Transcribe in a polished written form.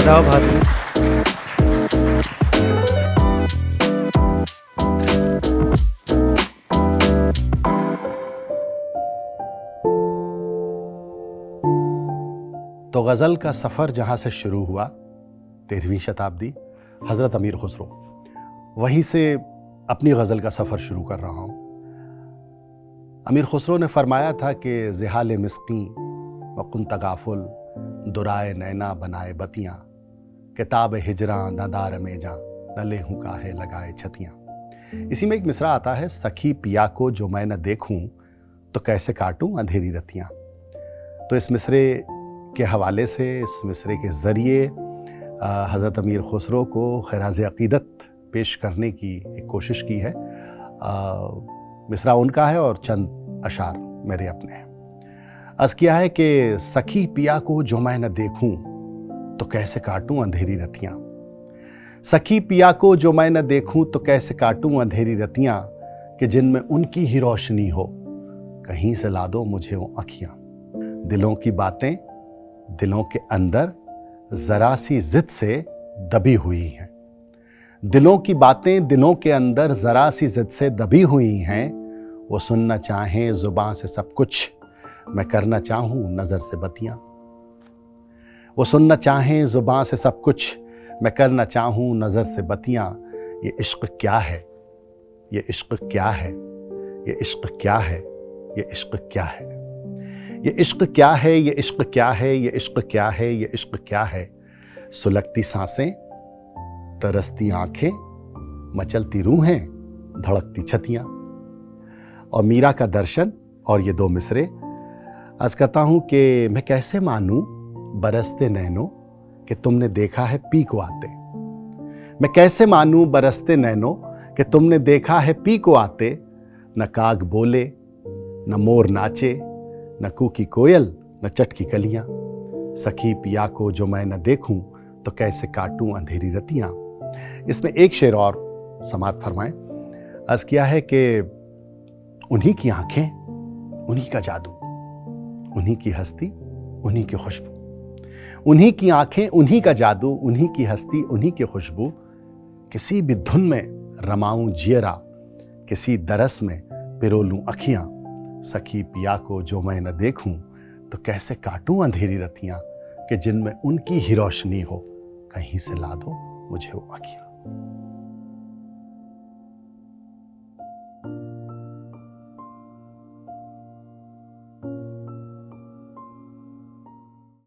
आदाब हाज़िर। तो गज़ल का सफ़र जहाँ से शुरू हुआ 13वीं शताब्दी, हज़रत अमीर खुसरो, वहीं से अपनी गज़ल का सफ़र शुरू कर रहा हूँ। अमीर खुसरो ने फरमाया था कि ज़िहाल मिस्की वकुन तगाफुल दुराए नैना बनाए बतियाँ, किताब हिजरां नदार में जा न लेहूं काहे लगाए छतियाँ। इसी में एक मिसरा आता है, सखी पिया को जो मैं न देखूं तो कैसे काटूं अंधेरी रतियाँ। तो इस मिसरे के हवाले से, इस मिसरे के ज़रिए हज़रत अमीर खुसरो को खिराज़ अक़ीदत पेश करने की एक कोशिश की है। मिसरा उनका है और चंद अशार मेरे अपने हैं। अर्ज़ किया है कि सखी पिया को जो मैं न देखूं तो कैसे काटूं अंधेरी रतियाँ। सखी पिया को जो मैं न देखूं तो कैसे काटूं अंधेरी रतियाँ, कि जिनमें उनकी ही रोशनी हो कहीं से ला दो मुझे वो अखियाँ। दिलों की बातें दिलों के अंदर ज़रा सी ज़िद से दबी हुई हैं। दिलों की बातें दिलों के अंदर ज़रा सी ज़िद से दबी हुई हैं। वो सुनना चाहें ज़ुबान से सब कुछ, मैं करना चाहूँ नज़र से बतियाँ। वो सुनना चाहें ज़ुबान से सब कुछ, मैं करना चाहूँ नज़र से बतियाँ। ये इश्क़ क्या है, ये इश्क़ क्या है, ये इश्क़ क्या है, ये इश्क़ क्या है, ये इश्क़ क्या है, ये इश्क़ क्या है, ये इश्क़ क्या है, ये इश्क़ क्या है। सुलगती सांसें, तरसती आँखें, मचलती रूहें, धड़कती छतियाँ। और मीरा का दर्शन और ये दो मिसरे। अर्ज़ करता हूँ कि मैं कैसे मानूं बरसते नैनों कि तुमने देखा है पी को आते। मैं कैसे मानूं बरसते नैनों कि तुमने देखा है पी को आते। न काग बोले, न मोर नाचे, न कूकी कोयल, न चटकी कलियां। सखी पिया को जो मैं न देखूं तो कैसे काटूं अंधेरी रतियां। इसमें एक शेर और समात फरमाएं। अर्ज़ किया है कि उन्हीं की आंखें, उन्हीं का जादू, उन्हीं की हस्ती, उन्हीं की खुशबू। उन्हीं की आंखें, उन्हीं का जादू, उन्हीं की हस्ती, उन्हीं की खुशबू। किसी भी धुन में रमाऊं जियरा, किसी दरस में पिरोलूं अखियां। सखी पिया को जो मैं न देखूं तो कैसे काटूं अंधेरी रतियां, कि जिनमें उनकी ही रोशनी हो कहीं से ला दो मुझे वो अखियां।